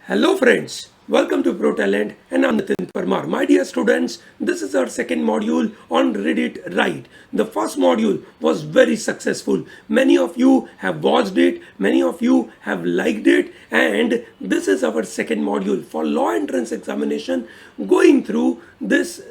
Hello friends, welcome to Pro Talent and I'm Nitin Parmar. My dear students, this is our second module on Read It Right. The first module was very successful. Many of you have watched it, many of you have liked it, and this is our second module for law entrance examination. Going through this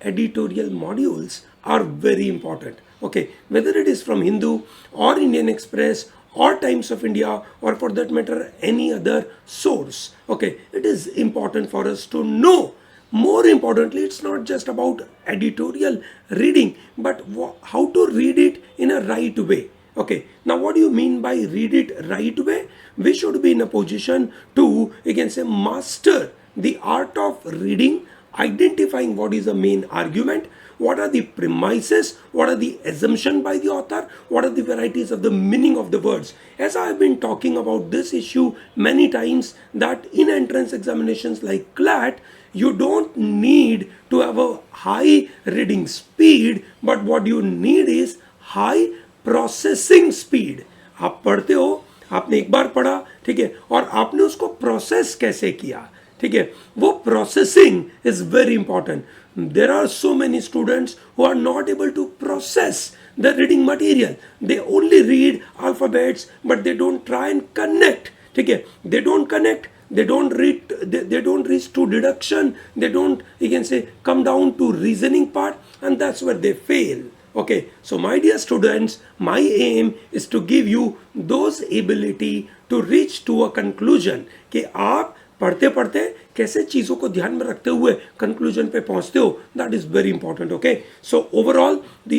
editorial modules are very important. Okay, whether it is from Hindu or Indian Express or Times of India or for that matter any other source, okay, it is important for us to know. More importantly, it's not just about editorial reading but how to read it in a right way. Okay, now what do you mean by read it right way? We should be in a position to, you can say, master the art of reading, identifying what is the main argument, what are the premises, what are the assumption by the author, what are the varieties of the meaning of the words. As I have been talking about this issue many times, that in entrance examinations like CLAT, you don't need to have a high reading speed, but what you need is high processing speed. आप पढ़ते हो, आपने एक बार पढ़ा, ठीक है, और आपने उसको प्रोसेस कैसे किया, ठीक है, वो processing is very important. There are so many students who are not able to process the reading material. They only read alphabets but they don't try and connect. ठीक है, they don't connect, they don't read, they don't reach to deduction, they don't, you can say, come down to reasoning part, and that's where they fail. Okay, so my dear students, my aim is to give you those ability to reach to a conclusion कि आप पढ़ते पढ़ते कैसे चीज़ों को ध्यान में रखते हुए कंक्लूजन पे पहुंचते हो. That is very important. Okay, so overall the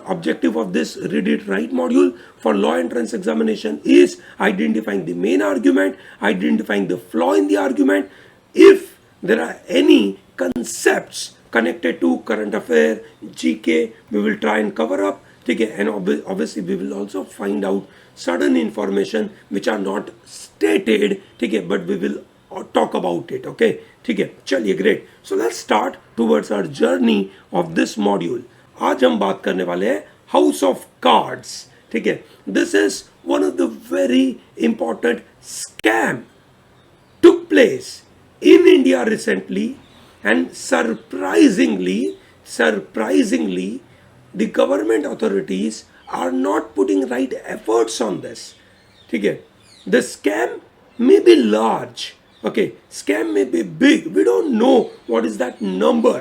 objective of this read it right module for law entrance examination is identifying the main argument, identifying the flaw in the argument. If there are any concepts connected to current affair, GK, we will try and cover up. Okay, and obviously we will also find out certain information which are not stated, okay, but we will talk about it. Okay, okay, चलिए, great. So let's start towards our journey of this module. आज हम बात करने वाले हैं House of Cards. ठीक है, this is one of the very important scam took place in India recently, and surprisingly, the government authorities are not putting right efforts on this. ठीक है, the scam may be large, okay, scam may be big, we don't know what is that number,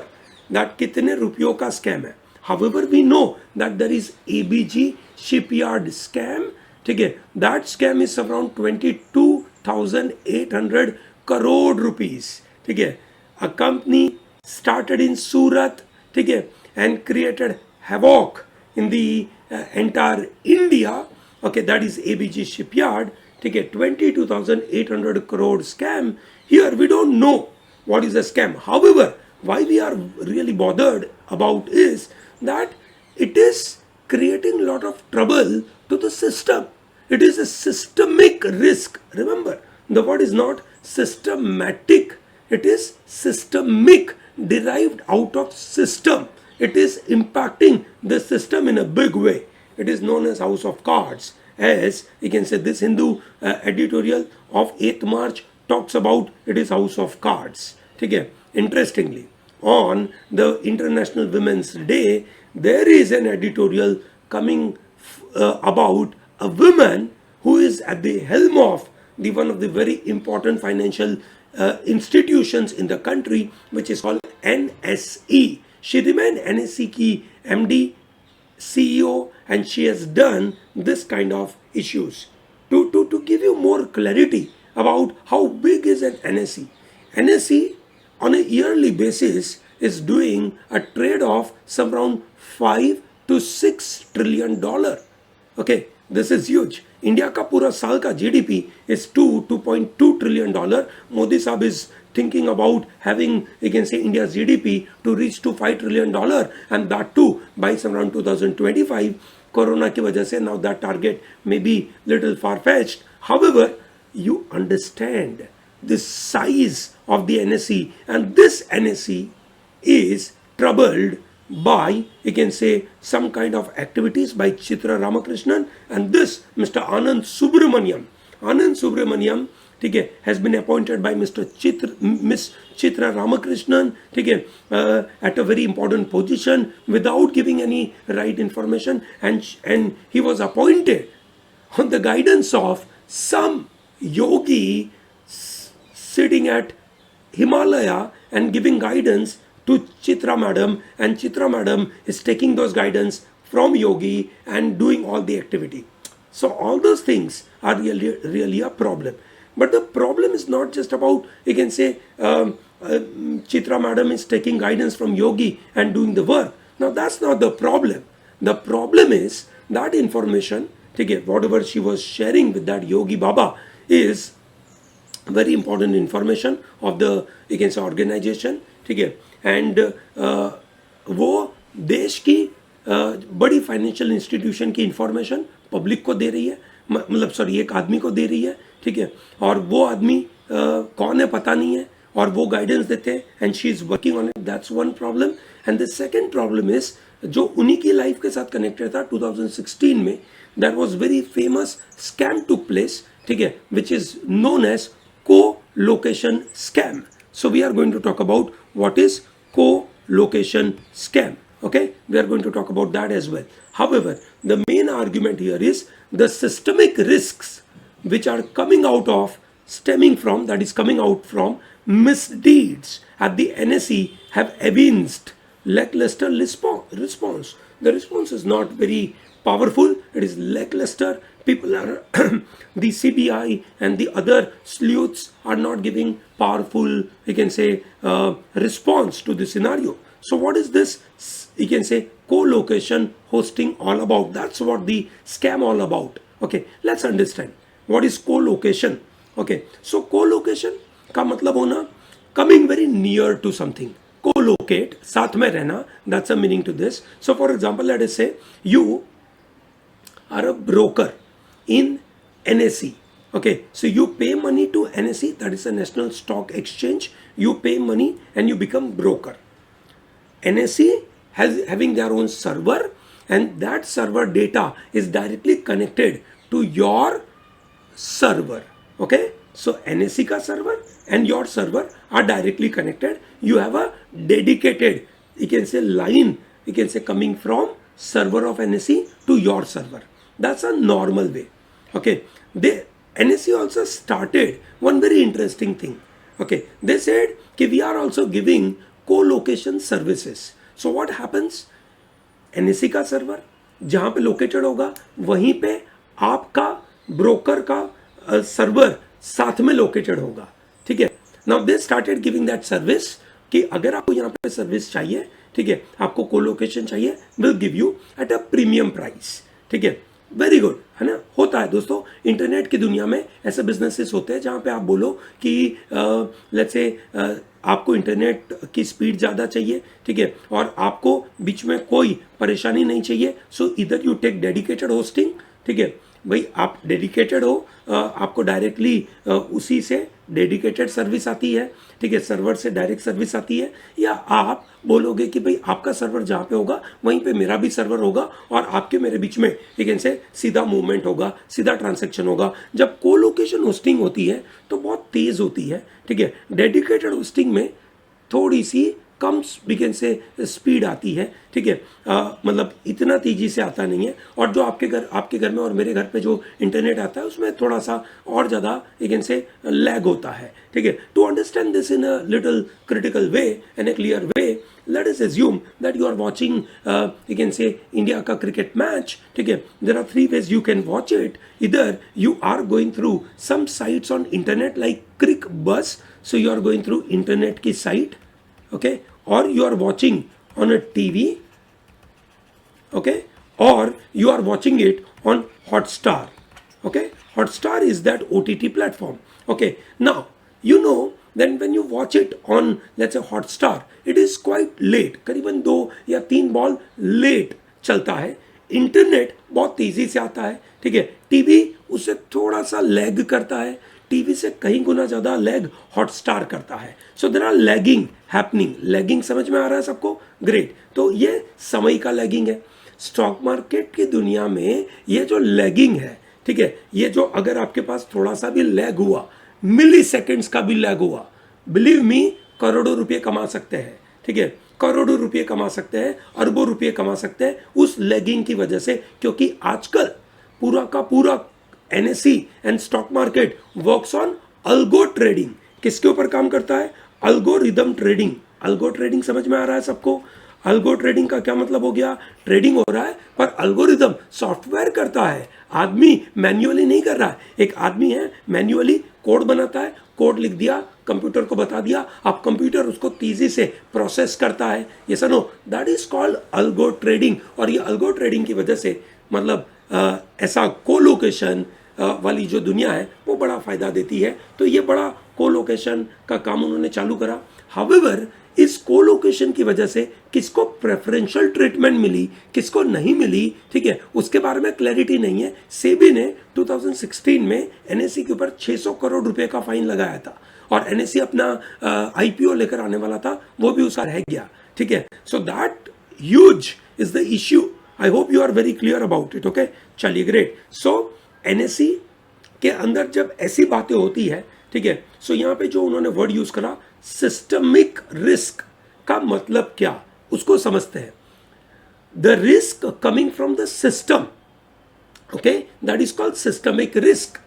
that कितने रुपयों का scam है. However, we know that there is ABG shipyard scam. ठीक है, that scam is around 22,800 crore rupees. ठीक है, a company started in Surat, ठीक है, and created havoc in the entire India. Okay, that is ABG shipyard. ठीक है, 22,800 crore scam. Here we don't know what is a scam. However, why we are really bothered about is that it is creating a lot of trouble to the system. It is a systemic risk. Remember, the word is not systematic, it is systemic, derived out of system. It is impacting the system in a big way. It is known as House of Cards. As you can say, this Hindu editorial of 8th March talks about it is House of Cards. ठीक है, interestingly, on the International Women's Day, there is an editorial coming about a woman who is at the helm of the one of the very important financial institutions in the country, which is called NSE. She remained NSE ki MD, CEO, and she has done this kind of issues. To give you more clarity about how big is an NSE. NSE on a yearly basis is doing a trade of some around 5 to 6 trillion dollar. Okay, this is huge. India का पूरा साल का GDP is 2.2 trillion dollar. Modi Sahab is thinking about having, you can say, India's GDP to reach to 5 trillion dollar, and that too by some around 2025. Corona की वजह से now that target may be little far-fetched. However, you understand the size of the NSE, and this NSE is troubled by, you can say, some kind of activities by Chitra Ramakrishnan and this Mr. Anand Subramaniam. Anand Subramaniam ठीक है, has been appointed by miss Chitra Ramakrishnan, ठीक है, at a very important position without giving any right information, and he was appointed on the guidance of some yogi sitting at Himalaya and giving guidance to Chitra madam, and Chitra madam is taking those guidance from yogi and doing all the activity. So all those things are really a problem. But the problem is not just about, you can say, Chitra madam is taking guidance from yogi and doing the work. Now that's not the problem. The problem is that information, ठीक है, whatever she was sharing with that yogi baba is very important information of the, you can say, organization, ठीक है, and वो देश की बड़ी financial institution की information public को दे रही है, मतलब सॉरी एक आदमी को दे रही है, ठीक है, और वो आदमी कौन है पता नहीं है, और वो गाइडेंस देते हैं, and she is working on it. That's one problem. And the second problem is जो उन्हीं की लाइफ के साथ कनेक्टेड था 2016 में, that was very famous scam took place, ठीक है, which is known as co-location scam. So we are going to talk about what is co-location scam. Okay, we are going to talk about that as well. However, the main argument here is the systemic risks which are stemming from, that is coming out from misdeeds at the NSE have evinced lackluster response. The response is not very powerful, it is lackluster. People are the CBI and the other sleuths are not giving powerful, you can say, response to the scenario. So what is this, you can say, co-location hosting all about? That's what the scam all about. Okay, let's understand what is co-location. Okay, so co-location का मतलब होना coming very near to something. Co-locate, साथ में रहना, that's a meaning to this. So for example, let us say you are a broker in NSE. Okay, so you pay money to NSE, that is a National Stock Exchange. You pay money and you become broker. NSE having their own server, and that server data is directly connected to your server. Okay, so NSE ka server and your server are directly connected. You have a dedicated, you can say, line, you can say, coming from server of NSE to your server. That's a normal way. Okay, NSE also started one very interesting thing. Okay, they said कि we are also giving co-location services. So what happens? NSE का server जहाँ पे located होगा वहीं पे आपका broker का server साथ में लोकेटेड होगा, ठीक है. Now they started giving that service कि अगर आपको यहाँ पे सर्विस चाहिए, ठीक है, आपको कोलोकेशन चाहिए, will give you at a premium price, ठीक है. वेरी गुड, है ना, होता है दोस्तों. इंटरनेट की दुनिया में ऐसे बिजनेसेस होते हैं जहाँ पे आप बोलो कि लेट्स से आपको इंटरनेट की स्पीड ज़्यादा चाहिए, ठीक है, और आपको बीच में कोई परेशानी नहीं चाहिए. सो इधर यू टेक डेडिकेटेड होस्टिंग, ठीक है, भाई आप डेडिकेटेड हो, आपको डायरेक्टली उसी से डेडिकेटेड सर्विस आती है, ठीक है, सर्वर से डायरेक्ट सर्विस आती है. या आप बोलोगे कि भाई आपका सर्वर जहाँ पे होगा वहीं पे मेरा भी सर्वर होगा और आपके मेरे बीच में, ठीक है, से सीधा मूवमेंट होगा, सीधा ट्रांजैक्शन होगा. जब कोलोकेशन होस्टिंग होती है तो बहुत तेज़ होती है, ठीक है. डेडिकेटेड होस्टिंग में थोड़ी सी कम, वी कैन से, स्पीड आती है, ठीक है, मतलब इतना तेजी से आता नहीं है. और जो आपके घर में और मेरे घर पे जो इंटरनेट आता है उसमें थोड़ा सा और ज़्यादा, वी कैन से, लैग होता है, ठीक है. To understand this in a little critical way and a clear way, let us assume that you are watching, you can say, India का क्रिकेट मैच, ठीक है. There are three ways you can watch it. Either you are going through some sites on internet like CricBuzz, so you are going through internet की site, okay, or you are watching on a TV, okay, or you are watching it on Hotstar. Okay, Hotstar is that OTT platform. Okay, now you know then when you watch it on, let's say, Hotstar, it is quite late, करीबन 2 या 3 ball late चलता है. Internet बहुत तेजी से आता है, ठीक है. टीवी उससे थोड़ा सा लैग करता है, टीवी से कहीं गुना ज़्यादा लैग हॉटस्टार करता है. So there are lagging happening. Lagging समझ में आ रहा है सबको? ग्रेट. तो ये समय का लैगिंग है. स्टॉक मार्केट की दुनिया में ये जो लैगिंग है, ठीक है, ये जो अगर आपके पास थोड़ा सा भी लैग हुआ, मिली सेकेंड्स का भी लैग हुआ, बिलीव मी करोड़ों रुपये कमा सकते हैं, ठीक है, करोड़ों रुपये कमा सकते हैं, अरबों रुपये कमा सकते हैं उस लैगिंग की वजह से, क्योंकि आजकल पूरा का पूरा NSC and stock market works on algo trading. किसके ऊपर काम करता है? Algorithm trading. अल्गो ट्रेडिंग समझ में आ रहा है सबको? अल्गो ट्रेडिंग का क्या मतलब हो गया? ट्रेडिंग हो रहा है पर अल्गोरिदम सॉफ्टवेयर करता है, आदमी मैन्युअली नहीं कर रहा है। एक आदमी है मैन्युअली कोड बनाता है, कोड लिख दिया, कंप्यूटर को बता दिया, अब कंप्यूटर उसको तेजी से प्रोसेस करता है। ये सुनो, that is called algo trading. और ये अल्गो ट्रेडिंग की वजह से मतलब ऐसा कोलोकेशन वाली जो दुनिया है वो बड़ा फायदा देती है। तो ये बड़ा कोलोकेशन का काम उन्होंने चालू करा। हाउएवर इस कोलोकेशन की वजह से किसको प्रेफरेंशियल ट्रीटमेंट मिली, किसको नहीं मिली, ठीक है, उसके बारे में क्लैरिटी नहीं है। सेबी ने 2016 में एनएससी के ऊपर 600 करोड़ रुपए का फाइन लगाया था और एनएससी अपना आईपीओ लेकर आने वाला था, वो भी उसका रह गया, ठीक है। So that huge is the issue. I hope you are very clear about it. Okay, चलिए, ग्रेट। सो एनएससी के अंदर जब ऐसी बातें होती है, ठीक है, सो यहां पे जो उन्होंने वर्ड यूज करा सिस्टमिक रिस्क का मतलब क्या, उसको समझते हैं। The risk coming from the system, okay, that is called systemic risk.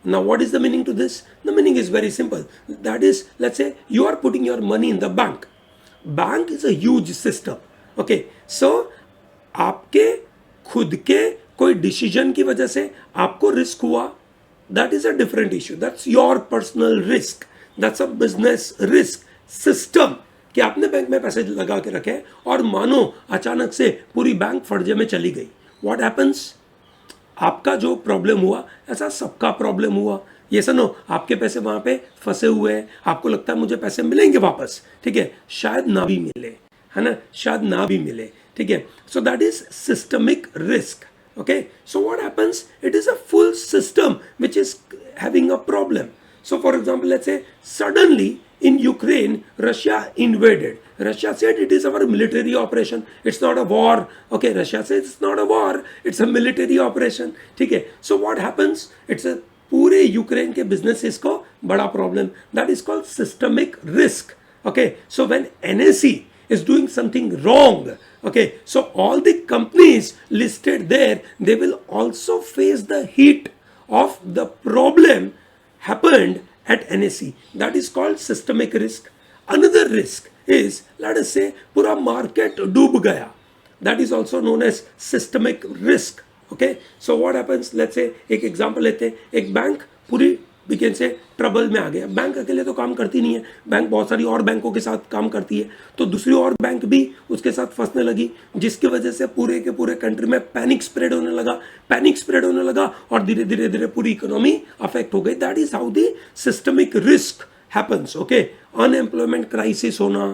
Now what is the meaning to this? The meaning is very simple. That is, let's say you are putting your money in the bank. Bank is a huge system. Okay, so आपके खुद के कोई decision की वजह से आपको risk हुआ, that is a different issue. That's your personal risk. That's a business risk. System कि आपने बैंक में पैसे लगा के रखे और मानो अचानक से पूरी बैंक फर्जे में चली गई, what happens? आपका जो प्रॉब्लम हुआ ऐसा सबका प्रॉब्लम हुआ। ये सुनो, आपके पैसे वहां पे फंसे हुए हैं, आपको लगता है मुझे पैसे मिलेंगे वापस, ठीक है, शायद ना भी मिले, है ना, शायद ना भी मिले, ठीक है। So that is systemic risk. Okay, so what happens? It is a full system which is having a problem. So for example, let's say suddenly in Ukraine, Russia invaded. Russia said it is our military operation. It's not a war. Okay, Russia says it's not a war. It's a military operation. ठीक है. So what happens? It's a पूरे Ukraine के businesses को बड़ा problem. That is called systemic risk. Okay. So when NSE is doing something wrong, okay, so all the companies listed there, they will also face the heat of the problem happened at NSE. That is called systemic risk. Another risk is, let us say, पूरा market डूब गया. That is also known as systemic risk. Okay, so what happens? Let's say एक example लेते हैं, एक bank पूरी बिकेन से trouble में आ गया। बैंक अकेले तो काम करती नहीं है, बैंक बहुत सारी और बैंकों के साथ काम करती है, तो दूसरी और बैंक भी उसके साथ फंसने लगी, जिसकी वजह से पूरे के पूरे कंट्री में पैनिक स्प्रेड होने लगा और धीरे धीरे धीरे पूरी इकोनॉमी अफेक्ट हो गई। That is how the systemic risk happens. Okay, unemployment crisis होना,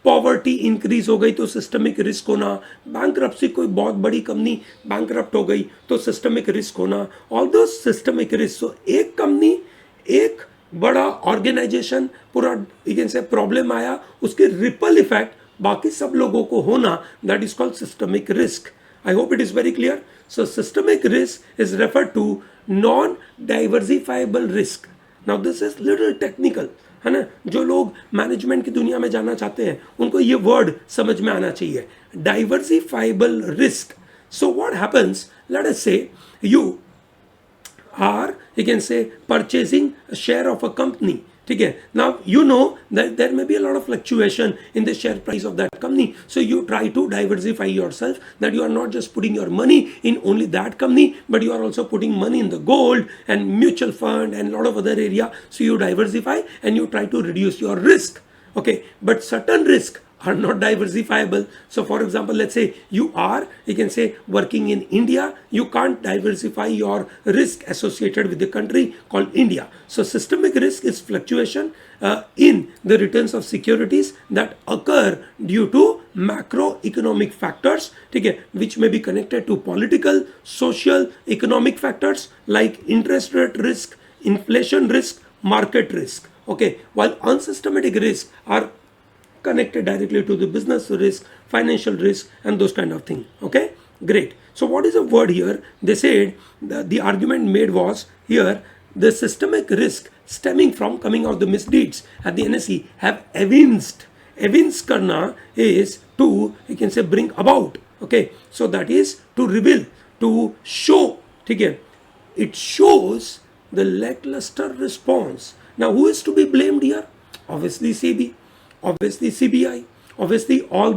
पॉवर्टी इंक्रीज हो गई तो सिस्टमिक रिस्क होना, बैंकरप्सी, कोई बहुत बड़ी कंपनी बैंकरप्ट हो गई तो सिस्टमिक रिस्क होना, ऑल दो सिस्टमिक रिस्क। सो एक कंपनी, एक बड़ा ऑर्गेनाइजेशन, पूरा से प्रॉब्लम आया, उसके रिपल इफेक्ट बाकी सब लोगों को होना, that is called systemic risk. I hope it is very clear. So systemic risk is referred to non diversifiable risk. Now this is little technical, है ना, जो लोग मैनेजमेंट की दुनिया में जाना चाहते हैं उनको ये वर्ड समझ में आना चाहिए, diversifiable risk. So what happens, let us से you can say purchasing a share of a company, ठीक है। Now you know that there may be a lot of fluctuation in the share price of that company, so you try to diversify yourself, that you are not just putting your money in only that company, but you are also putting money in the gold and mutual fund and a lot of other area, so you diversify and you try to reduce your risk. Okay, but certain risk are not diversifiable. So for example, let's say you can say working in India, you can't diversify your risk associated with the country called India. So systemic risk is fluctuation in the returns of securities that occur due to macroeconomic factors, ठीक है, which may be connected to political, social, economic factors like interest rate risk, inflation risk, market risk. Okay, while unsystematic risks are connected directly to the business risk, financial risk, and those kind of thing. Okay, great. So what is the word here? They said the argument made was here the systemic risk stemming from coming out the misdeeds at the NSE have evinced. Evince karna is to, you can say, bring about. Okay, so that is to reveal, to show. ठीक है, it shows the lackluster response. Now who is to be blamed here? Obviously CB, obviously CBI, obviously all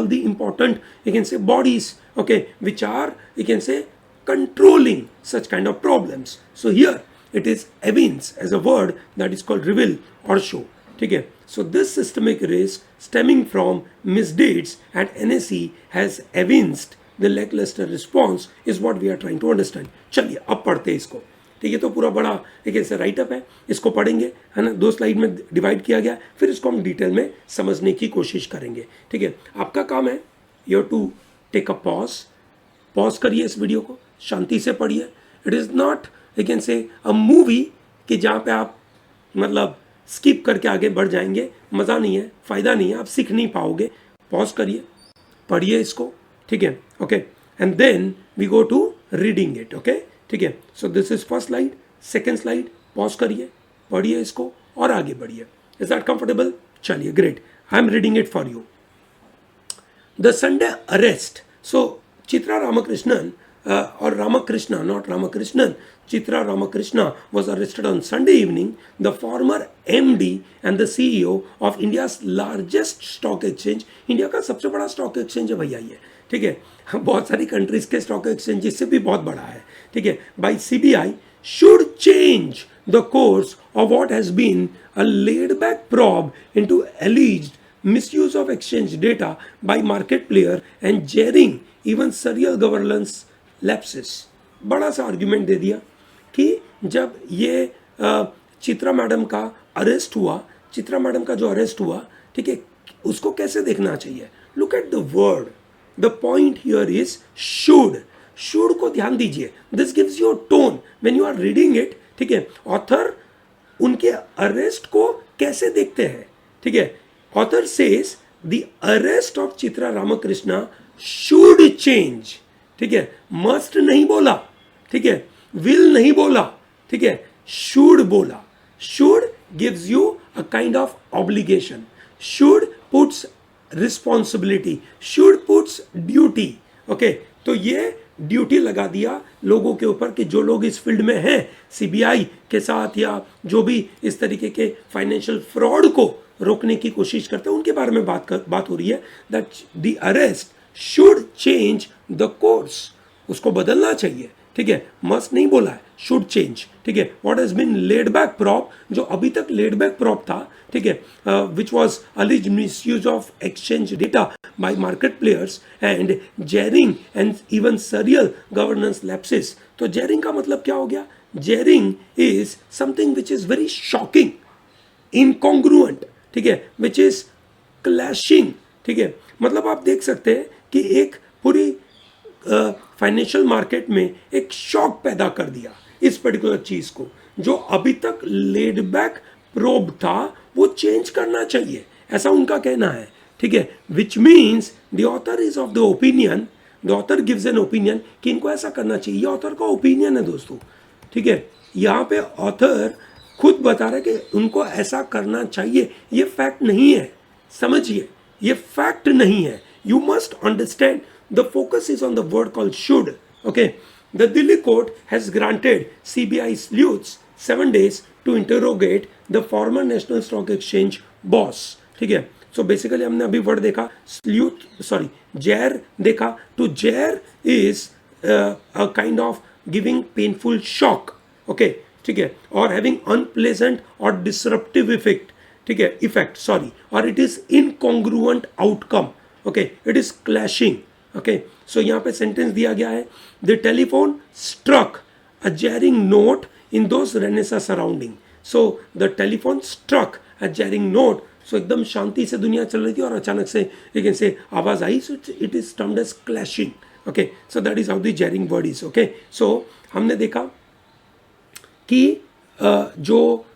the important, you can say, bodies, okay, which are, you can say, controlling such kind of problems. So here it is evince as a word that is called reveal or show. ठीक है, so this systemic risk stemming from misdeeds at NSE has evinced the lackluster response is what we are trying to understand. चलिए अब पढ़ते हैं इसको. ठीक है, तो पूरा बड़ा एक ऐसा राइटअप है, इसको पढ़ेंगे, है ना, 2 स्लाइड में डिवाइड किया गया, फिर इसको हम डिटेल में समझने की कोशिश करेंगे. ठीक है, आपका काम है you have to take a pause करिए इस वीडियो को, शांति से पढ़िए. It is not, you can say, a movie कि जहाँ पे आप मतलब स्किप करके आगे बढ़ जाएंगे, मज़ा नहीं है, फ़ायदा नहीं है, आप सीख नहीं पाओगे. पॉज करिए, पढ़िए इसको. ठीक है, okay, and then we go to reading it. Okay, ठीक है, so this is first slide, second slide, pause करिए, पढ़िए इसको और आगे बढ़िए. Is that comfortable? चलिए, great, I am reading it for you. The Sunday arrest. So Chitra Ramakrishnan or Ramakrishna, not Ramakrishnan, Chitra Ramakrishna was arrested on Sunday evening. The former MD and the CEO of India's largest stock exchange, India का सबसे बड़ा stock exchange है भैया ये. ठीक है, बहुत सारी कंट्रीज के स्टॉक एक्सचेंज इससे भी बहुत बड़ा है. ठीक है, by CBI should change the course of what has been a laid back probe into alleged misuse of exchange data by market player and jarring even surreal governance lapses. बड़ा सा argument दे दिया कि जब ये चित्रा मैडम का arrest हुआ, Chitra madam का जो अरेस्ट हुआ, ठीक है, उसको कैसे देखना चाहिए. Look at the word, the point here is should. Should को ध्यान दीजिए, this gives you tone when you are reading it. ठीक है, ऑथर उनके अरेस्ट को कैसे देखते हैं. ठीक है, author says the arrest of Chitra Ramakrishna should change. ठीक है, मस्ट नहीं बोला, ठीक है, विल नहीं बोला, ठीक है, शुड बोला. Should gives you a kind of obligation, should puts responsibility, should puts duty. Okay, तो ये ड्यूटी लगा दिया लोगों के ऊपर कि जो लोग इस फील्ड में हैं, सीबीआई के साथ या जो भी इस तरीके के फाइनेंशियल फ्रॉड को रोकने की कोशिश करते हैं, उनके बारे में बात हो रही है. That the arrest should change the course, उसको बदलना चाहिए. ठीक है, मस्ट नहीं बोला है, शुड चेंज. ठीक है, what has been laid back approach, जो अभी तक लेड बैक प्रॉप था, ठीक है, which was alleged misuse of exchange data by market players and jarring and even serial governance lapses. तो जेरिंग का मतलब क्या हो गया? Jarring is something which is very shocking, incongruent, ठीक है, विच इज क्लैशिंग. ठीक है, मतलब आप देख सकते हैं कि एक पूरी फाइनेंशियल मार्केट में एक शॉक पैदा कर दिया इस पर्टिकुलर चीज को. जो अभी तक लेड बैक प्रोब था वो चेंज करना चाहिए, ऐसा उनका कहना है. ठीक है, which means the author is of the opinion, the author gives an opinion कि इनको ऐसा करना चाहिए. ये ऑथर का ओपिनियन है दोस्तों. ठीक है, यहाँ पे ऑथर खुद बता रहे कि उनको ऐसा करना चाहिए. ये फैक्ट नहीं है, समझिए, ये फैक्ट नहीं है. You must understand the focus is on the word called should. Okay, the Delhi court has granted CBI sleuths 7 days to interrogate the former National Stock Exchange boss. ठीक है, so basically हमने अभी word देखा sleuth, sorry, jair देखा. To jair is a kind of giving painful shock. Okay, ठीक है, or having unpleasant or disruptive effect. ठीक है, effect, sorry, or it is incongruent outcome. Okay, it is clashing. Okay, so यहाँ पे sentence दिया गया है, the telephone struck a jarring note in those renaissance surrounding. So the telephone struck a jarring note. So एकदम शांति से दुनिया चल रही थी और अचानक से लेकिन से आवाज आई. So it is termed as clashing. Okay, so that is how the jarring word is. Okay, so हमने देखा कि जो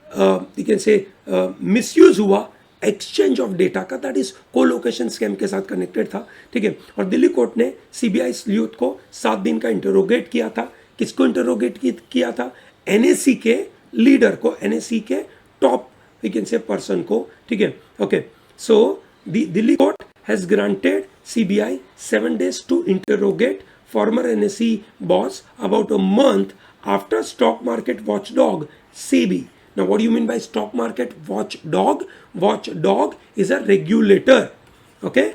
यू कैन से मिसयूज हुआ एक्सचेंज ऑफ डेटा का, दैट इज कोलोकेशन स्कैम के साथ कनेक्टेड था. ठीक है, और दिल्ली कोर्ट ने सीबीआई स्लूथ को 7 दिन का इंटरोगेट किया था. किसको इंटरोगेट किया था? एनएससी के लीडर को, एनएससी के top we can say person को, ठीक है. Okay, so the Delhi court has granted CBI 7 days to interrogate former NSE boss about a month after stock market watchdog SEBI. Now, what do you mean by stock market watchdog? Watchdog is a regulator. Okay,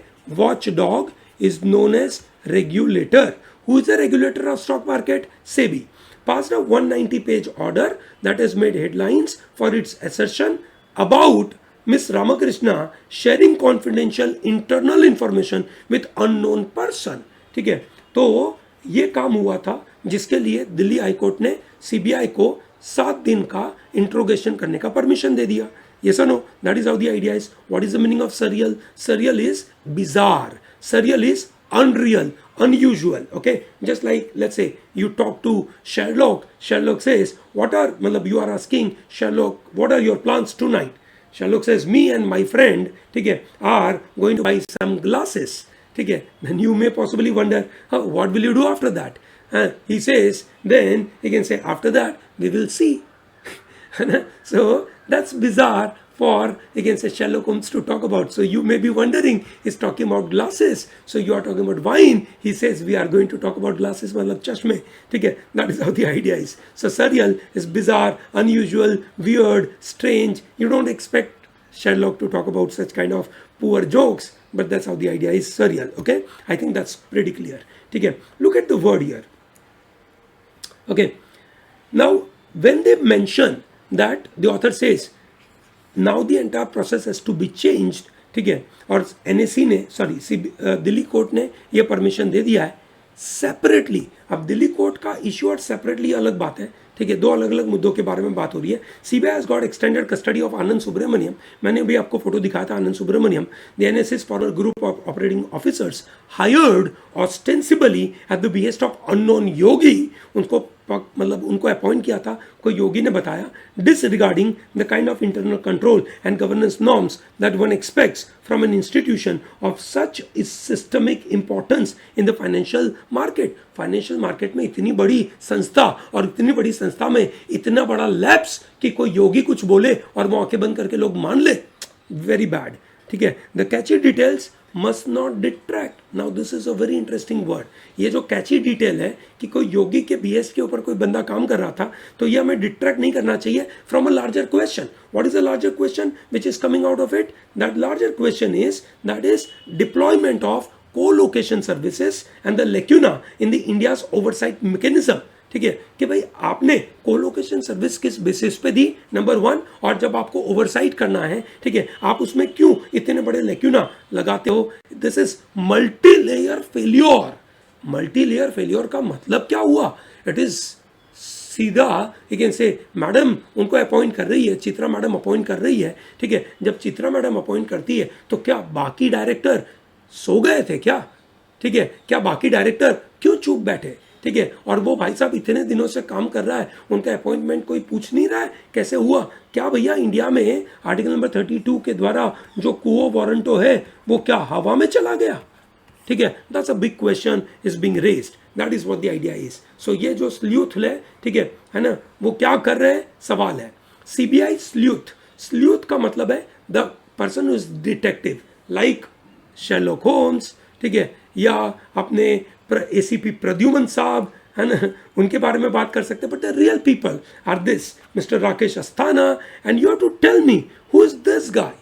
watchdog is known as regulator. Who is the regulator of stock market? SEBI. Passed a 190-page order that has made headlines for its assertion about Miss Ramakrishna sharing confidential internal information with unknown person. ठीक है, तो ये काम हुआ था जिसके लिए Delhi high court ने सीबीआई को 7 दिन का इंट्रोगेशन करने का परमिशन दे दिया. Yes or no? That is how the idea is. What is the meaning of surreal? Surreal is bizarre. Surreal is unreal, unusual. Okay, just like let's say you talk to Sherlock. Sherlock says, "What are?" मतलब you are asking Sherlock, "What are your plans tonight?" Sherlock says, "Me and my friend, ठीक है, are going to buy some glasses." ठीक है, then you may possibly wonder, what will you do after that? He says, then he can say, after that we will see. So that's bizarre for, he can say, Sherlock Holmes to talk about. So you may be wondering, he's talking about glasses, so you are talking about wine. He says we are going to talk about glasses, मतलब चश्मे. ठीक है, that is how the idea is. So surreal is bizarre, unusual, weird, strange. You don't expect Sherlock to talk about such kind of poor jokes, but that's how the idea is. Surreal. Okay, I think that's pretty clear. ठीक है, look at the word here. Okay, now when they mention that, the author says now the entire process has to be changed. ठीक है, और NSC ने, sorry Delhi court ने ये permission दे दिया है सेपरेटली. अब दिल्ली कोर्ट का इश्यू और सेपरेटली अलग बात है. ठीक है, दो अलग अलग मुद्दों के बारे में बात हो रही है. CBI has got extended custody of Anand Subramanian. मैंने अभी आपको फोटो दिखाया था Anand Subramanian. The NSE's for group of operating officers hired ostensibly at the behest of unknown yogi. उनको मतलब उनको अपॉइंट किया था, कोई योगी ने बताया, disregarding the kind of internal control and governance norms that one aspects from an institution of such is systemic importance in the financial market. Financial market में इतनी बड़ी संस्था और इतनी बड़ी संस्था में इतना बड़ा लैप्स कि कोई योगी कुछ बोले और वो आंखें बंद करके लोग मान ले, वेरी बैड. ठीक है, the catchy details must not detract. Now this is a very interesting word. ये जो कैची डिटेल है कि कोई योगी के बीएस के ऊपर कोई बंदा काम कर रहा था, तो ये हमें डिट्रैक्ट नहीं करना चाहिए from a larger question. What is the larger question which is coming out of it? That larger question is, that is deployment of co-location services and the lacuna in the India's oversight mechanism. ठीक है, कि भाई आपने colocation service किस basis पे दी, number 1, और जब आपको ओवरसाइट करना है, ठीक है, आप उसमें क्यों इतने बड़े लेक्यूना लगाते हो. This is multi layer failure. Multi layer failure का मतलब क्या हुआ? इट इज सीधा, यू कैन से, मैडम उनको अपॉइंट कर रही है, चित्रा मैडम अपॉइंट कर रही है. ठीक है, जब चित्रा मैडम अपॉइंट करती है तो क्या बाकी डायरेक्टर सो गए थे क्या? ठीक है, क्या बाकी डायरेक्टर क्यों चुप बैठे? ठीक है, और वो भाई साहब इतने दिनों से काम कर रहा है, उनका अपॉइंटमेंट कोई पूछ नहीं रहा है कैसे हुआ? क्या भैया इंडिया में आर्टिकल नंबर 32 के द्वारा जो कुओ वारंटो है वो क्या हवा में चला गया? ठीक है, that's a big question is being raised. That is what the idea is. So ये जो स्ल्यूथ है, ठीक है ना, वो क्या कर रहे हैं, सवाल है. सीबीआई स्ल्यूथ. स्ल्यूथ का मतलब है the person who is detective, like Sherlock Holmes, ठीक है, या अपने एसीपी प्रद्युमन साहब, है ना, उनके बारे में बात कर सकते हैं. But the real people are this mister Rakesh Asthana, and you have to tell me who is this guy.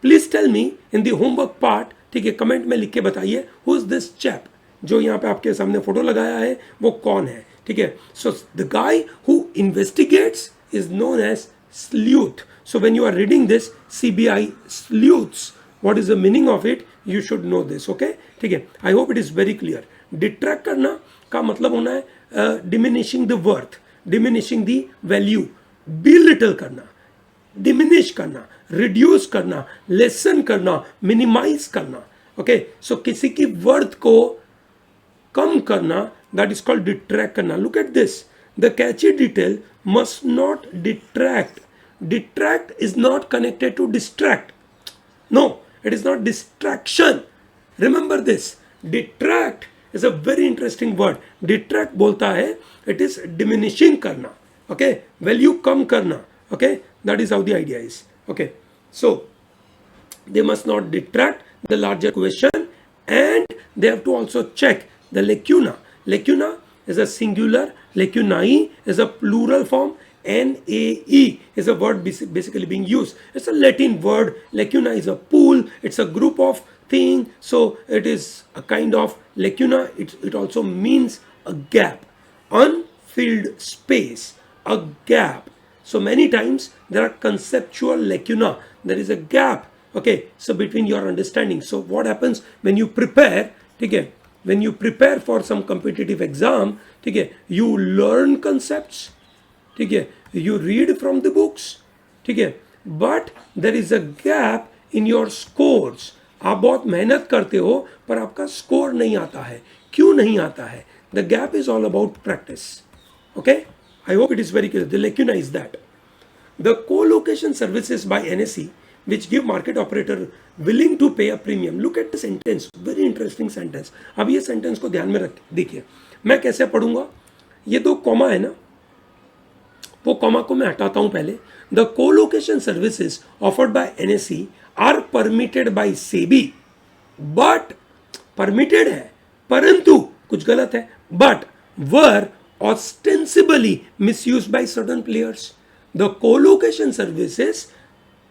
Please tell me in the homework part. ठीक है, कमेंट में लिख के बताइए हु इज दिस चैप. जो यहाँ पे आपके सामने फोटो लगाया है वो कौन है? ठीक है, so the guy who investigates is known as sleuth. So when you are reading this CBI sleuths, what is the meaning of it, you should know this. okay, ठीक है, I hope it is very clear. Detract करना का मतलब होना है diminishing the worth, diminishing the value, belittle करना, diminish करना, reduce करना, लेसन करना, मिनिमाइज करना. ओके, सो किसी की वर्थ को कम करना, दैट इज कॉल्ड डिट्रैक्ट करना. Look at this, the catchy detail must not detract. Detract is not connected to distract. No, it is not distraction. Remember this. Detract is a very interesting word. Detract बोलता है it is diminishing करना. okay, value कम करना, okay, that is how the idea is, okay. So they must not detract the larger question, and they have to also check the lacuna. Lacuna is a singular, lacunae is a plural form, NAE is a word basically being used. It's a Latin word. Lacuna is a pool, it's a group of thing, so it is a kind of lacuna. It also means a gap, unfilled space, a gap. So many times there are conceptual lacuna, there is a gap, okay, so between your understanding. So what happens when you prepare, okay, when you prepare for some competitive exam, okay, you learn concepts, ठीक है, you read from the books, ठीक है, but there is a gap in your scores. आप बहुत मेहनत करते हो पर आपका स्कोर नहीं आता है. क्यों नहीं आता है? The gap is all about practice. Okay, I hope it is very clear. The lacuna is that the co-location services by NSE which give market operator willing to pay a premium. Look at the sentence, very interesting sentence. अब ये sentence को ध्यान में रख देखिए. मैं कैसे पढ़ूंगा? ये दो कॉमा है ना, वो कॉमा को मैं हटाता हूं पहले. The colocation services offered by NSE are permitted by SEBI, but permitted है परंतु कुछ गलत है, but were ostensibly misused by certain players. The colocation services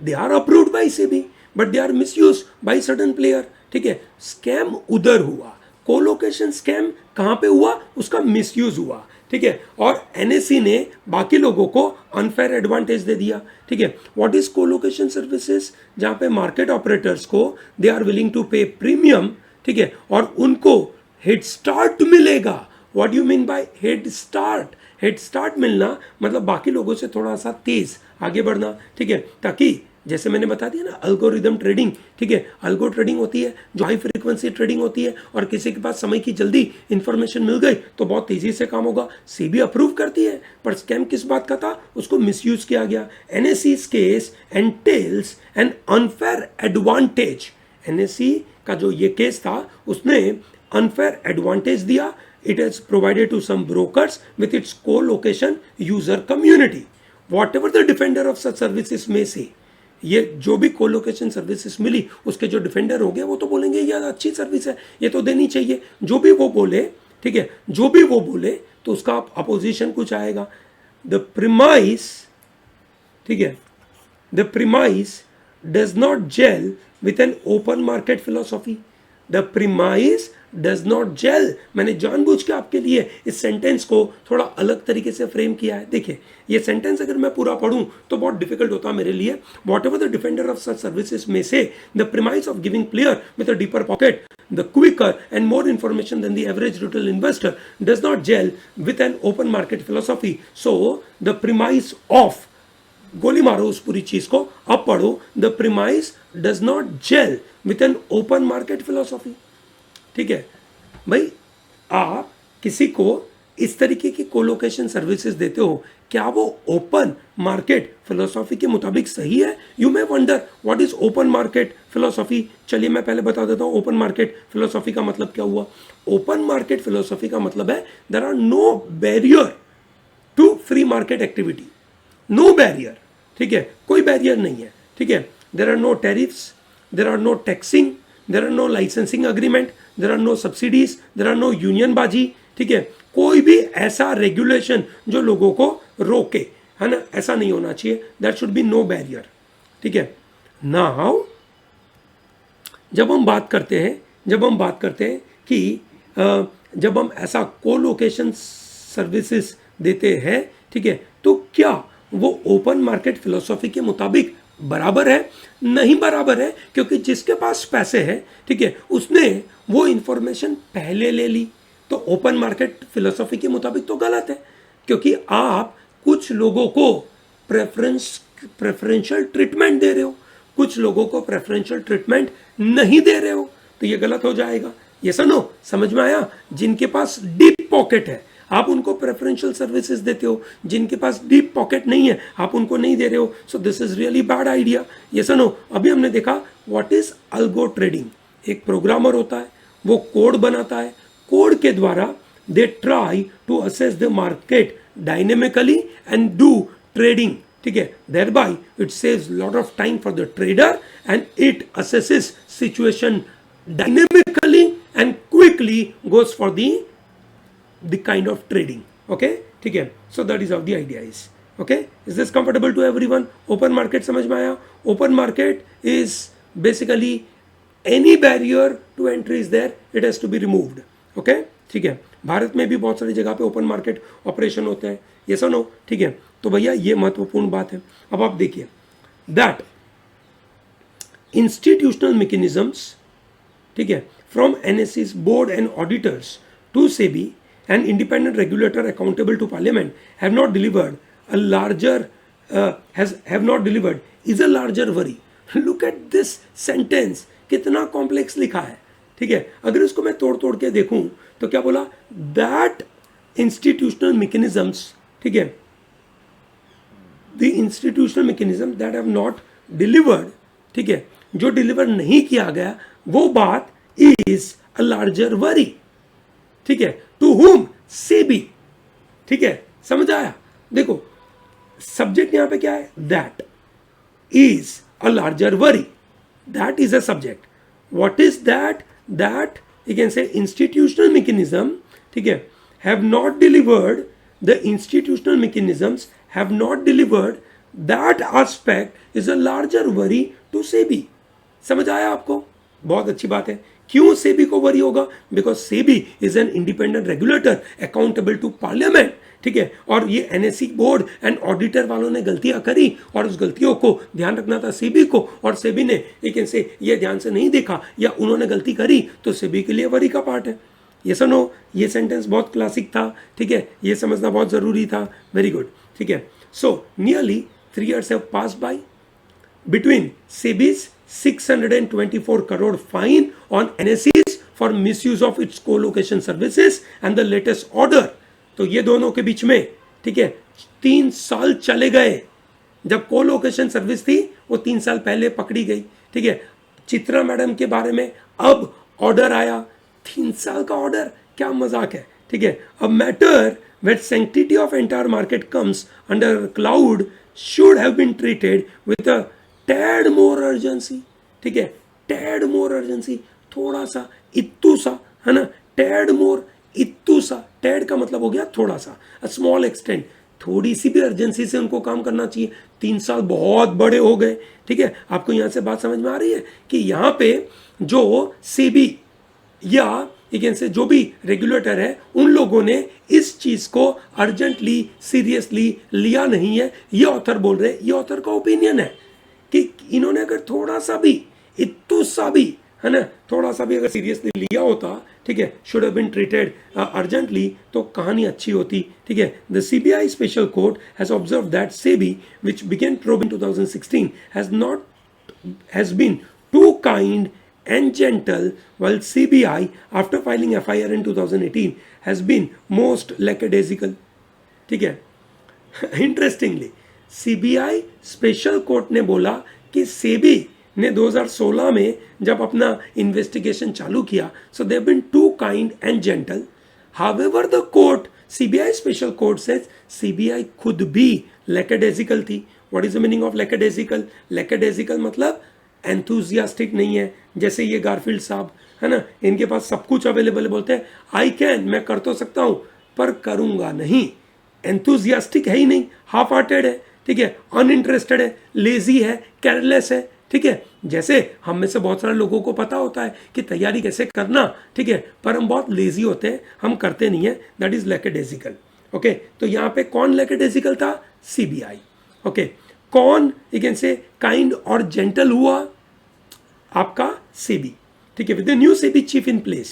they are approved by SEBI but they are misused by certain player. ठीक है, scam उधर हुआ, colocation scam कहां पे हुआ, उसका मिसयूज हुआ. ठीक है, और एनएससी ने बाकी लोगों को अनफेयर एडवांटेज दे दिया. ठीक है, व्हाट इज कोलोकेशन सर्विसेज? जहां पे मार्केट ऑपरेटर्स को दे आर विलिंग टू पे प्रीमियम, ठीक है, और उनको हेड स्टार्ट मिलेगा. What you mean by head start? Head start मिलना मतलब बाकी लोगों से थोड़ा सा तेज आगे बढ़ना. ठीक है, ताकि जैसे मैंने बता दिया ना, अल्गोरिदम ट्रेडिंग, ठीक है, अल्गो ट्रेडिंग होती है जो हाई फ्रीक्वेंसी ट्रेडिंग होती है, और किसी के पास समय की जल्दी इंफॉर्मेशन मिल गई तो बहुत तेजी से काम होगा. सेबी अप्रूव करती है, पर स्कैम किस बात का था, उसको मिसयूज किया गया. NSE's case entails an unfair advantage. NSE का जो ये केस था उसने अनफेयर एडवांटेज दिया. It has provided to some brokers with its colocation user community. Whatever the defender of such services में से, ये जो भी कोलोकेशन सर्विसेज मिली उसके जो डिफेंडर होंगे वो तो बोलेंगे ये अच्छी सर्विस है, ये तो देनी चाहिए. जो भी वो बोले, ठीक है, जो भी वो बोले तो उसका अपोजिशन कुछ आएगा. द प्रीमाइस, ठीक है, the premise does not gel with an open market philosophy. The premise does not gel. मैंने जानबूझ के आपके लिए इस सेंटेंस को थोड़ा अलग तरीके से फ्रेम किया है. देखिए, ये सेंटेंस अगर मैं पूरा पढ़ूं तो बहुत डिफिकल्ट होता मेरे लिए. What ever the defender of such services में से the premise of giving player with a deeper pocket, the quicker and more information than the average retail investor does not gel with an open market philosophy. So the premise of, गोली मारो उस पूरी चीज को, अब पढ़ो. The premise does not gel with an open market philosophy. ठीक है भाई, आप किसी को इस तरीके की कोलोकेशन सर्विसेज देते हो, क्या वो ओपन मार्केट फिलोसॉफी के मुताबिक सही है? You may wonder what is open market philosophy. चलिए मैं पहले बता देता हूं ओपन मार्केट फिलोसॉफी का मतलब क्या हुआ. ओपन मार्केट फिलोसॉफी का मतलब है there are no barrier to free market activity. No barrier, ठीक है, कोई बैरियर नहीं है. ठीक है, there are no tariffs, there are no taxing, there are no licensing agreement, there are no subsidies, there are no union बाजी. ठीक है, कोई भी ऐसा रेगुलेशन जो लोगों को रोके, है ना, ऐसा नहीं होना चाहिए. That should be no barrier. ठीक है, नाउ जब हम बात करते हैं कि जब हम ऐसा कोलोकेशन सर्विसेज देते हैं, ठीक है, तो क्या वो ओपन मार्केट फिलोसॉफी के मुताबिक बराबर है? नहीं बराबर है, क्योंकि जिसके पास पैसे हैं, ठीक है, उसने वो इंफॉर्मेशन पहले ले ली. तो ओपन मार्केट फिलोसॉफी के मुताबिक तो गलत है, क्योंकि आप कुछ लोगों को प्रेफरेंशियल ट्रीटमेंट दे रहे हो, कुछ लोगों को प्रेफरेंशियल ट्रीटमेंट नहीं दे रहे हो, तो ये गलत हो जाएगा. ये सुनो, समझ में आया? जिनके पास डीप पॉकेट है आप उनको प्रेफरेंशियल सर्विसेज देते हो, जिनके पास डीप पॉकेट नहीं है आप उनको नहीं दे रहे हो. So this is really bad idea. ये सुनो, अभी हमने देखा व्हाट इज अल्गो ट्रेडिंग. एक प्रोग्रामर होता है, वो कोड बनाता है, कोड के द्वारा they try to assess the market dynamically and do trading, ठीक है. thereby it saves lot of time for the trader and it assesses situation dynamically and quickly goes for the kind of trading. okay, ठीक है. so that is how the idea is. okay, is this comfortable to everyone? open market समझ में आया? open market is basically any barrier to entry is there, it has to be removed. okay, ठीक है. भारत में भी बहुत सारी जगह पे ओपन मार्केट ऑपरेशन होते हैं, ये सुनो, ठीक है. तो भैया ये महत्वपूर्ण बात है. अब आप देखिए दैट इंस्टीट्यूशनल मैकेनिज्म्स, ठीक है, from NSE's board and auditors to SEBI and independent regulator accountable to parliament have not delivered a larger have not delivered is a larger worry. Look at this sentence, कितना complex लिखा है, ठीक है. अगर इसको मैं तोड़ तोड़ के देखूं तो क्या बोला, दैट इंस्टीट्यूशनल मैकेनिज्म्स, ठीक है, the institutional mechanism that have not delivered, ठीक है, जो डिलीवर नहीं किया गया वो बात इज अ लार्जर वरी, ठीक है. टू हुम, सेबी, ठीक है, समझ आया? देखो सब्जेक्ट यहां पे क्या है, that is a larger worry, that is a subject. What is that? That you can say institutional mechanism, ठीक है, have not delivered, the institutional mechanisms have not delivered, that aspect is a larger worry to SEBI. समझ आया आपको? बहुत अच्छी बात है. क्यों सेबी को वरी होगा? Because SEBI is an independent regulator accountable to parliament, ठीक है. और ये एनएससी बोर्ड एंड ऑडिटर वालों ने गलतियां करी और उस गलतियों को ध्यान रखना था सेबी को, और सेबी ने एक से ये ध्यान से नहीं देखा या उन्होंने गलती करी, तो सेबी के लिए वरी का पार्ट है. ये सुनो, ये सेंटेंस बहुत क्लासिक था, ठीक है, ये समझना बहुत जरूरी था. वेरी गुड, ठीक है. So nearly 3 years have pass by between SEBI's 624 crore fine on NSEs for misuse of its co-location services and the latest order. तो ये दोनों के बीच में, ठीक है, 3 साल चले गए. जब को-लोकेशन सर्विस थी वो 3 साल पहले पकड़ी गई, ठीक है. चित्रा मैडम के बारे में अब ऑर्डर आया, 3 साल का ऑर्डर, क्या मजाक है, ठीक है. A matter where sanctity of entire market comes under cloud should have been treated with a tad more urgency, ठीक है. tad more urgency, थोड़ा सा, इत्तू सा, है ना. tad more, इत्तू सा. tad का मतलब हो गया थोड़ा सा, a small extent. थोड़ी सी भी अर्जेंसी से उनको काम करना चाहिए. 3 साल बहुत बड़े हो गए, ठीक है. आपको यहां से बात समझ में आ रही है कि यहां पे जो सेबी या से जो भी रेगुलेटर है उन लोगों ने इस चीज को अर्जेंटली सीरियसली लिया नहीं है. ये ऑथर बोल रहे, ये ऑथर का ओपिनियन है कि इन्होंने अगर थोड़ा सा भी, इत्तू सा भी, है ना, थोड़ा सा भी अगर सीरियसली लिया होता, ठीक है, should have been treated urgently, तो कहानी अच्छी होती, ठीक है. The CBI special court has observe that SEBI which began probe in 2016 has been too kind and gentle, while CBI after filing FIR in 2018 has been most lackadaisical, ठीक है. Interestingly CBI special court ने बोला कि सेबी ने 2016 में जब अपना investigation चालू किया, so they have been too kind and gentle. However the court, CBI special court says CBI खुद भी lackadaisical थी. What is the meaning of lackadaisical? lackadaisical मतलब एंथुजियास्टिक नहीं है. जैसे ये गारफील्ड साहब, है ना, इनके पास सब कुछ अवेलेबल, बोलते हैं आई कैन, मैं कर तो सकता हूं पर करूंगा नहीं. एंथुजियास्टिक है ही नहीं, हाफ हार्टेड है, ठीक है, अनइंटरेस्टेड है, लेजी है, केयरलेस है, ठीक है. जैसे हम में से बहुत सारे लोगों को पता होता है कि तैयारी कैसे करना, ठीक है, पर हम बहुत लेजी होते हैं, हम करते नहीं है. That is लैकेडेजिकल. ओके, तो यहां पे कौन लैकेडेजिकल था? CBI. ओके, कौन से काइंड और जेंटल हुआ? आपका सेबी, ठीक है, with the new SEBI chief in place.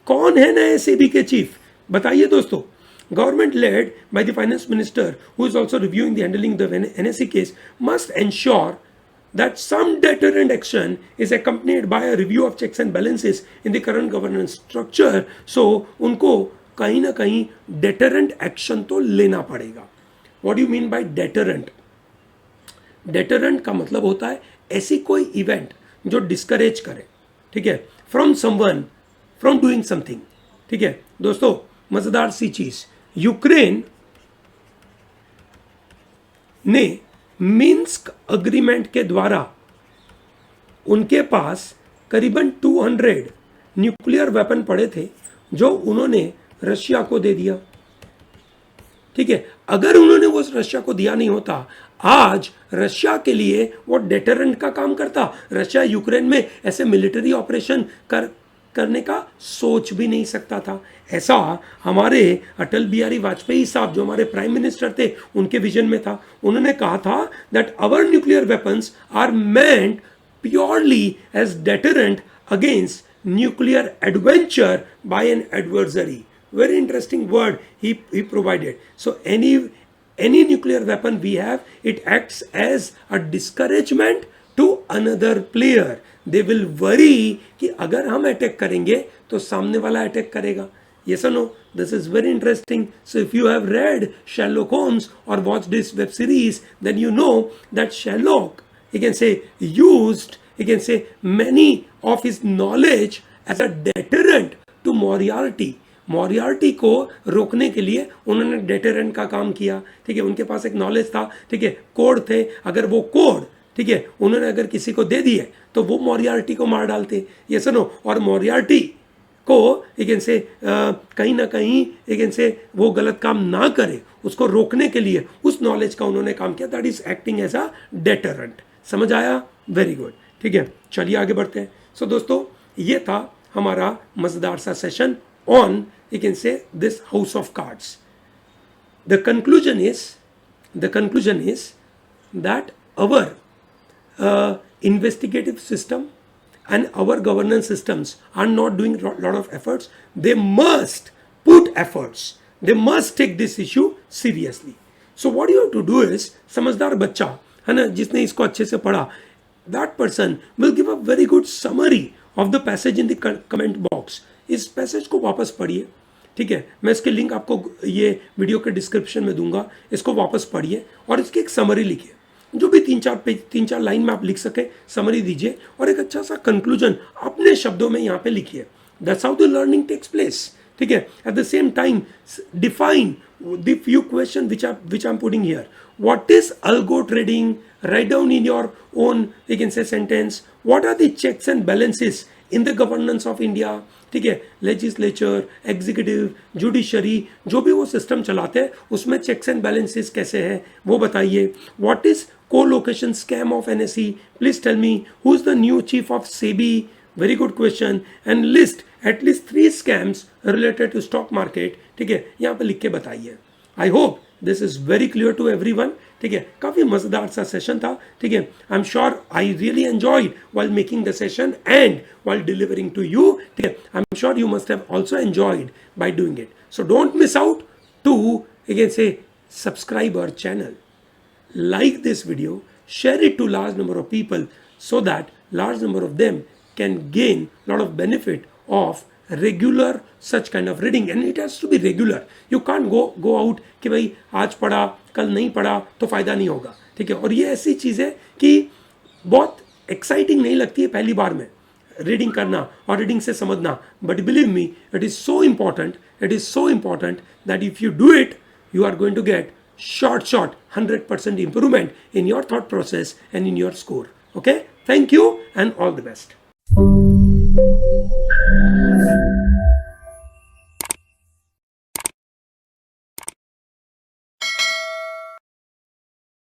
कौन है नए सेबी के चीफ? बताइए दोस्तों. Government led by the finance minister who is also reviewing the handling the NSC case must ensure that some deterrent action is accompanied by a review of checks and balances in the current governance structure. So उनको कहीं ना कहीं deterrent action तो लेना पड़ेगा. What do you mean by deterrent? Deterrent का मतलब होता है ऐसी कोई इवेंट जो डिस्करेज करे, ठीक है, from someone from doing something. ठीक है दोस्तों, मजेदार सी चीज, यूक्रेन ने मिन्स्क अग्रीमेंट के द्वारा उनके पास करीबन 200 न्यूक्लियर वेपन पड़े थे जो उन्होंने रशिया को दे दिया। ठीक है, अगर उन्होंने वो रशिया को दिया नहीं होता, आज रशिया के लिए वो डेटरेंट का काम करता। रशिया यूक्रेन में ऐसे मिलिट्री ऑपरेशन करने का सोच भी नहीं सकता था। ऐसा हमारे अटल बिहारी वाजपेयी साहब जो हमारे प्राइम मिनिस्टर थे उनके विजन में था। उन्होंने कहा था that our nuclear weapons are meant purely as deterrent against nuclear adventure by an adversary. Very interesting word he provided. So any nuclear weapon we have, it acts as a discouragement to another player. They will worry कि अगर हम attack करेंगे तो सामने वाला attack करेगा। Yes or no? This is very interesting. So if you have read Sherlock Holmes or watched this web series, then you know that Sherlock, you can say, used, you can say, many of his knowledge as a deterrent to Moriarty. मॉरियार्टी को रोकने के लिए उन्होंने deterrent का काम किया। ठीक है, उनके पास एक नॉलेज था, ठीक है, कोड थे। अगर वो कोड, ठीक है, उन्होंने अगर किसी को दे दिए तो वो मॉरियार्टी को मार डालते। ये सुनो, और मॉरियार्टी को एक से कहीं ना कहीं एक से वो गलत काम ना करे, उसको रोकने के लिए उस नॉलेज का उन्होंने काम किया। That is acting as a deterrent. समझ आया? Very good. ठीक है, चलिए आगे बढ़ते हैं। सो दोस्तों, ये था हमारा मजेदार सा session on, you can say, this house of cards. The conclusion is that our investigative system and our governance systems are not doing a lot of efforts. They must put efforts. They must take this issue seriously. So what you have to do is, समझदार बच्चा है ना, जिसने इसको अच्छे से पढ़ा, that person will give a very good summary of the passage in the comment box. इस पैसेज को वापस पढ़िए। ठीक है, मैं इसके लिंक आपको ये वीडियो के डिस्क्रिप्शन में दूंगा। इसको वापस पढ़िए और इसकी एक समरी लिखिए। जो भी 3-4 लाइन में आप लिख सके, समरी दीजिए और एक अच्छा सा कंक्लूजन अपने शब्दों में यहाँ पे लिखिए। That's how the learning takes place. ठीक है, at the same time define the few question which I am putting here. What is algo trading? Write down in your own, you can say, sentence. What are the checks and balances in the governance of India? ठीक है, legislature, executive, judiciary, जो भी वो system चलाते हैं उसमें checks and balances कैसे हैं वो बताइए। What is co-location scam of NSE? Please tell me who is the new chief of SEBI? Very good question. And list at least 3 scams related to stock market. ठीक है, यहाँ पे लिख के बताइए। I hope this is very clear to everyone. ठीक है, काफी मजेदार सा सेशन था। ठीक है, I am sure I really enjoyed while making the session and while delivering to you. ठीक है, I am sure you must have also enjoyed by doing it. So don't miss out to, again say, subscribe our channel, like this video, share it to large number of people so that large number of them can gain lot of benefit of regular such kind of reading, and it has to be regular. You can't go out कि भाई आज पढ़ा कल नहीं पढ़ा तो फायदा नहीं होगा। ठीक है, और ये ऐसी चीज़ है कि बहुत एक्साइटिंग नहीं लगती है पहली बार में रीडिंग करना और रीडिंग से समझना, but believe me it is so important that if you do it you are going to get short 100% improvement in your thought process and in your score. Okay, thank you and all the best.